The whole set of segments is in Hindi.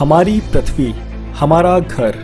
हमारी पृथ्वी, हमारा घर,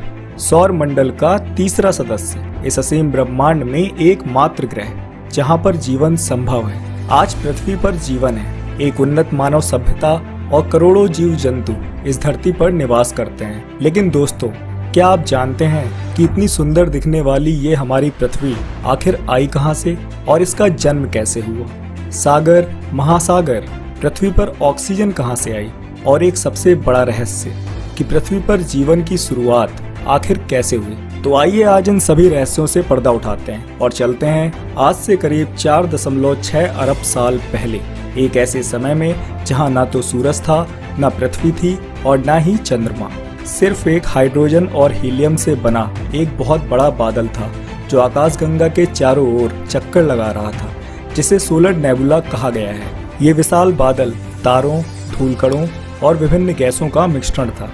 सौर मंडल का तीसरा सदस्य, इस असीम ब्रह्मांड में एकमात्र ग्रह जहां पर जीवन संभव है। आज पृथ्वी पर जीवन है, एक उन्नत मानव सभ्यता और करोड़ों जीव जंतु इस धरती पर निवास करते हैं। लेकिन दोस्तों, क्या आप जानते हैं कि इतनी सुंदर दिखने वाली ये हमारी पृथ्वी आखिर आई कहां से और इसका जन्म कैसे हुआ? सागर, महासागर, पृथ्वी पर ऑक्सीजन कहां से आई और एक सबसे बड़ा रहस्य कि पृथ्वी पर जीवन की शुरुआत आखिर कैसे हुई। तो आइए आज इन सभी रहस्यों से पर्दा उठाते हैं और चलते हैं आज से करीब 4.6 अरब साल पहले, एक ऐसे समय में जहां ना तो सूरज था, ना पृथ्वी थी और ना ही चंद्रमा। सिर्फ एक हाइड्रोजन और हीलियम से बना एक बहुत बड़ा बादल था जो आकाशगंगा के चारों ओर चक्कर लगा रहा था, जिसे सोलर नेबुला कहा गया है। ये विशाल बादल तारों, धूलकणों और विभिन्न गैसों का मिश्रण था।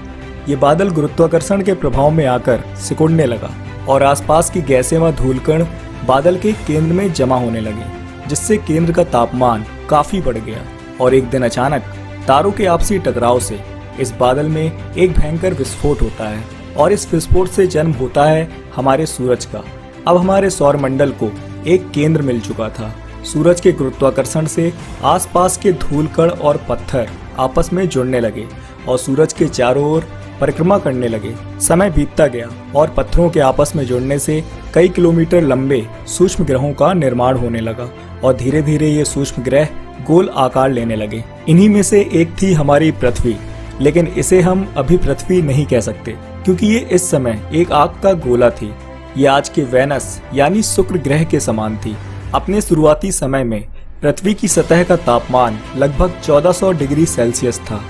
ये बादल गुरुत्वाकर्षण के प्रभाव में आकर सिकुड़ने लगा और आसपास की गैसें व धूलकण बादल के केंद्र में जमा होने लगे, जिससे केंद्र का तापमान काफी बढ़ गया। और एक दिन अचानक तारों के आपसी टकराव से इस बादल में एक भयंकर विस्फोट होता है और इस विस्फोट से जन्म होता है हमारे सूरज का। अब हमारे सौर मंडल को एक केंद्र मिल चुका था। सूरज के गुरुत्वाकर्षण से आसपास के धूलकण और पत्थर आपस में जुड़ने लगे और सूरज के चारों ओर परिक्रमा करने लगे। समय बीतता गया और पत्थरों के आपस में जुड़ने से कई किलोमीटर लंबे सूक्ष्म ग्रहों का निर्माण होने लगा और धीरे धीरे ये सूक्ष्म ग्रह गोल आकार लेने लगे। इन्हीं में से एक थी हमारी पृथ्वी, लेकिन इसे हम अभी पृथ्वी नहीं कह सकते क्योंकि ये इस समय एक आग का गोला थी। ये आज के वेनस यानी शुक्र ग्रह के समान थी। अपने शुरुआती समय में पृथ्वी की सतह का तापमान लगभग 1400 डिग्री सेल्सियस था।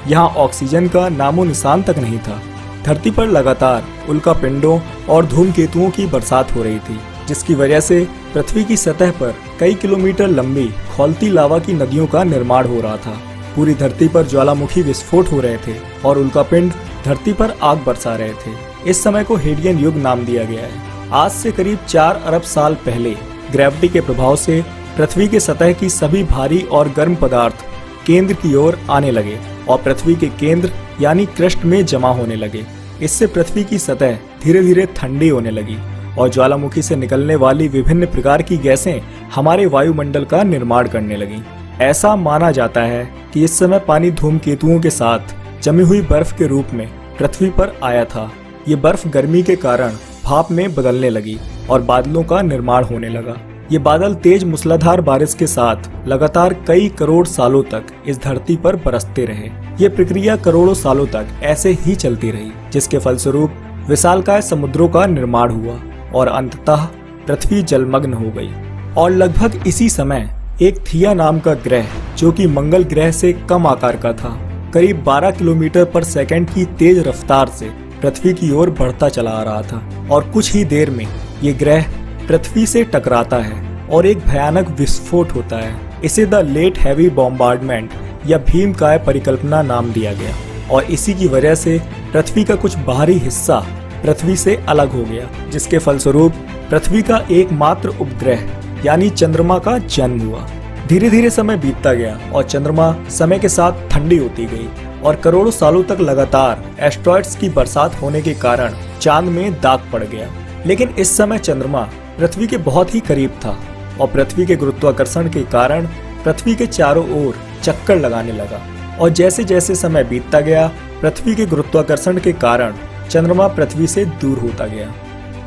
यहाँ ऑक्सीजन का नामो निशान तक नहीं था। धरती पर लगातार उल्कापिंडों और धूमकेतुओं की बरसात हो रही थी, जिसकी वजह से पृथ्वी की सतह पर कई किलोमीटर लंबी खौलती लावा की नदियों का निर्माण हो रहा था। पूरी धरती पर ज्वालामुखी विस्फोट हो रहे थे और उल्कापिंड धरती पर आग बरसा रहे थे। इस समय को हेडियन युग नाम दिया गया है। आज से करीब 4 अरब साल पहले ग्रेविटी के प्रभाव से पृथ्वी के सतह की सभी भारी और गर्म पदार्थ केंद्र की ओर आने लगे और पृथ्वी के केंद्र यानी क्रस्ट में जमा होने लगे। इससे पृथ्वी की सतह धीरे धीरे ठंडी होने लगी और ज्वालामुखी से निकलने वाली विभिन्न प्रकार की गैसें हमारे वायुमंडल का निर्माण करने लगी। ऐसा माना जाता है कि इस समय पानी धूमकेतुओं के साथ जमी हुई बर्फ के रूप में पृथ्वी पर आया था। ये बर्फ गर्मी के कारण भाप में बदलने लगी और बादलों का निर्माण होने लगा। ये बादल तेज मूसलाधार बारिश के साथ लगातार कई करोड़ सालों तक इस धरती पर बरसते रहे। ये प्रक्रिया करोड़ों सालों तक ऐसे ही चलती रही, जिसके फलस्वरूप विशालकाय समुद्रों का निर्माण हुआ और अंततः पृथ्वी जलमग्न हो गई। और लगभग इसी समय एक थिया नाम का ग्रह, जो कि मंगल ग्रह से कम आकार का था, करीब 12 किलोमीटर पर सेकंड की तेज रफ्तार से पृथ्वी की ओर बढ़ता चला आ रहा था और कुछ ही देर में ये ग्रह पृथ्वी से टकराता है और एक भयानक विस्फोट होता है। इसे द लेट हैवी बॉम्बार्डमेंट या भीमकाय परिकल्पना नाम दिया गया और इसी की वजह से पृथ्वी का कुछ बाहरी हिस्सा पृथ्वी से अलग हो गया, जिसके फलस्वरूप पृथ्वी का एकमात्र उपग्रह यानी चंद्रमा का जन्म हुआ। धीरे धीरे समय बीतता गया और चंद्रमा समय के साथ ठंडी होती गई और करोड़ों सालों तक लगातार एस्ट्रॉइड्स की बरसात होने के कारण चांद में दाग पड़ गया। लेकिन इस समय चंद्रमा पृथ्वी के बहुत ही करीब था और पृथ्वी के गुरुत्वाकर्षण के कारण पृथ्वी के चारों ओर चक्कर लगाने लगा। और जैसे जैसे समय बीतता गया, पृथ्वी के गुरुत्वाकर्षण के कारण चंद्रमा पृथ्वी से दूर होता गया।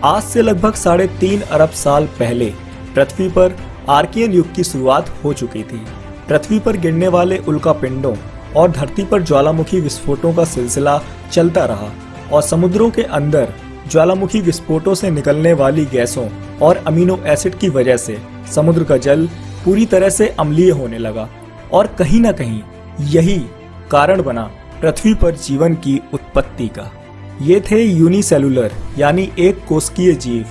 आज से लगभग 3.5 अरब साल पहले पृथ्वी पर आर्कियन युग की शुरुआत हो चुकी थी। पृथ्वी पर गिरने वाले उल्कापिंडों और धरती पर ज्वालामुखी विस्फोटों का सिलसिला चलता रहा और समुद्रों के अंदर ज्वालामुखी विस्फोटों से निकलने वाली गैसों और अमीनो एसिड की वजह से समुद्र का जल पूरी तरह से अम्लीय होने लगा और कहीं ना कहीं यही कारण बना पृथ्वी पर जीवन की उत्पत्ति का। ये थे यूनिसेलुलर यानी एक कोशिकीय जीव।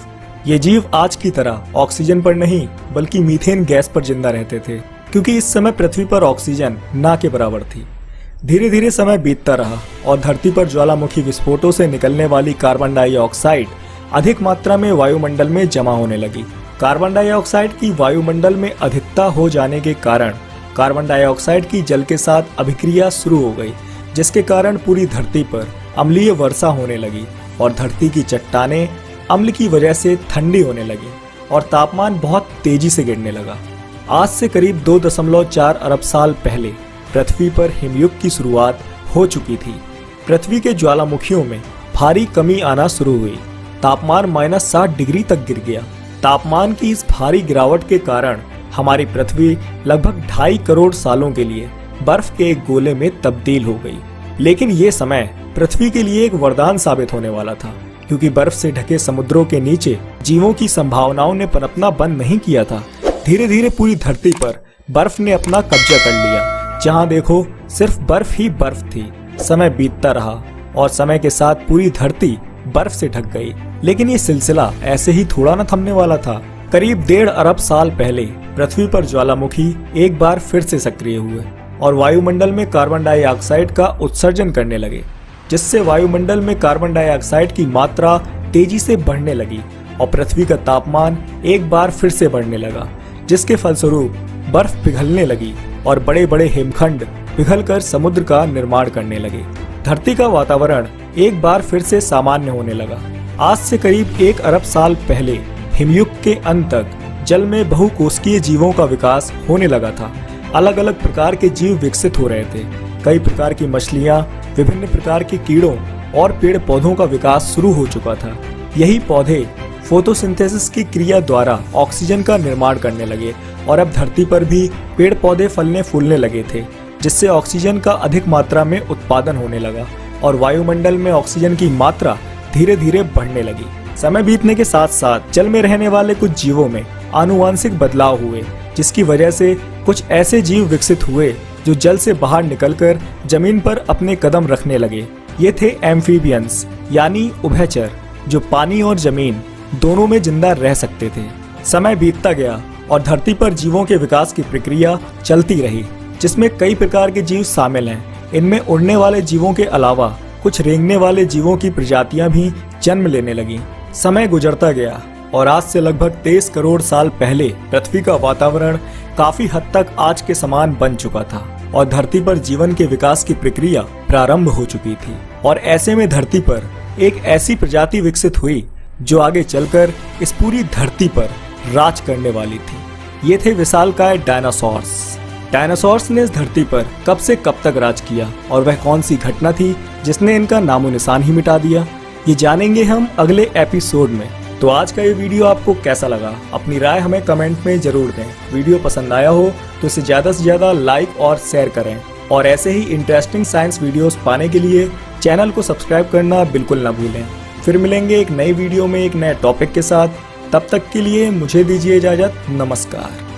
ये जीव आज की तरह ऑक्सीजन पर नहीं बल्कि मीथेन गैस पर जिंदा रहते थे, क्योंकि इस समय पृथ्वी पर ऑक्सीजन ना के बराबर थी। धीरे धीरे समय बीतता रहा और धरती पर ज्वालामुखी विस्फोटों से निकलने वाली कार्बन डाइऑक्साइड अधिक मात्रा में वायुमंडल में जमा होने लगी। कार्बन डाइऑक्साइड की वायुमंडल में अधिकता हो जाने के कारण कार्बन डाइऑक्साइड की जल के साथ अभिक्रिया शुरू हो गई, जिसके कारण पूरी धरती पर अम्लीय वर्षा होने लगी और धरती की चट्टानें अम्ल की वजह से ठंडी होने लगी और तापमान बहुत तेजी से गिरने लगा। आज से करीब 2.4 अरब साल पहले पृथ्वी पर हिमयुग की शुरुआत हो चुकी थी। पृथ्वी के ज्वालामुखियों में भारी कमी आना शुरू हुई। तापमान -60 डिग्री तक गिर गया। तापमान की इस भारी गिरावट के कारण हमारी पृथ्वी लगभग 2.5 करोड़ सालों के लिए बर्फ के एक गोले में तब्दील हो गई। लेकिन ये समय पृथ्वी के लिए एक वरदान साबित होने वाला था, क्योंकि बर्फ से ढके समुद्रों के नीचे जीवों की संभावनाओं ने पनपना बंद नहीं किया था। धीरे धीरे पूरी धरती पर बर्फ ने अपना कब्जा कर लिया। जहां देखो सिर्फ बर्फ ही बर्फ थी। समय बीतता रहा और समय के साथ पूरी धरती बर्फ से ढक गई। लेकिन ये सिलसिला ऐसे ही थोड़ा न थमने वाला था। करीब 1.5 अरब साल पहले पृथ्वी पर ज्वालामुखी एक बार फिर से सक्रिय हुए और वायुमंडल में कार्बन डाइऑक्साइड का उत्सर्जन करने लगे, जिससे वायुमंडल में कार्बन डाइऑक्साइड की मात्रा तेजी से बढ़ने लगी और पृथ्वी का तापमान एक बार फिर से बढ़ने लगा, जिसके फलस्वरूप बर्फ पिघलने लगी और बड़े बड़े हिमखंड पिघलकर समुद्र का निर्माण करने लगे। धरती का वातावरण एक बार फिर से सामान्य होने लगा। आज से करीब 1 अरब साल पहले हिमयुग के अंत तक जल में बहुकोशिकीय जीवों का विकास होने लगा था। अलग अलग प्रकार के जीव विकसित हो रहे थे। कई प्रकार की मछलियां, विभिन्न प्रकार के कीड़ों और पेड़ पौधों का विकास शुरू हो चुका था। यही पौधे फोटोसिंथेसिस की क्रिया द्वारा ऑक्सीजन का निर्माण करने लगे और अब धरती पर भी पेड़ पौधे फलने फूलने लगे थे, जिससे ऑक्सीजन का अधिक मात्रा में उत्पादन होने लगा और वायुमंडल में ऑक्सीजन की मात्रा धीरे धीरे बढ़ने लगी। समय बीतने के साथ साथ जल में रहने वाले कुछ जीवों में आनुवांशिक बदलाव हुए, जिसकी वजह से कुछ ऐसे जीव विकसित हुए जो जल से बाहर निकलकर जमीन पर अपने कदम रखने लगे। ये थे एम्फीबियंस, यानी उभयचर, जो पानी और जमीन दोनों में जिंदा रह सकते थे। समय बीतता गया और धरती पर जीवों के विकास की प्रक्रिया चलती रही, जिसमें कई प्रकार के जीव शामिल हैं। इनमें उड़ने वाले जीवों के अलावा कुछ रेंगने वाले जीवों की प्रजातियां भी जन्म लेने लगीं। समय गुजरता गया और आज से लगभग 23 करोड़ साल पहले पृथ्वी का वातावरण काफी हद तक आज के समान बन चुका था और धरती पर जीवन के विकास की प्रक्रिया प्रारंभ हो चुकी थी। और ऐसे में धरती पर एक ऐसी प्रजाति विकसित हुई जो आगे चलकर इस पूरी धरती पर राज करने वाली थी। ये थे विशालकाय डायनासोर्स। डायनासोर्स ने इस धरती पर कब से कब तक राज किया और वह कौन सी घटना थी जिसने इनका नामो निशान ही मिटा दिया, ये जानेंगे हम अगले एपिसोड में। तो आज का ये वीडियो आपको कैसा लगा, अपनी राय हमें कमेंट में जरूर दें। वीडियो पसंद आया हो तो इसे ज़्यादा से ज़्यादा लाइक और शेयर करें और ऐसे ही इंटरेस्टिंग साइंस वीडियोस पाने के लिए चैनल को सब्सक्राइब करना बिल्कुल ना भूलें। फिर मिलेंगे एक नई वीडियो में एक नए टॉपिक के साथ। तब तक के लिए मुझे दीजिए इजाज़त। नमस्कार।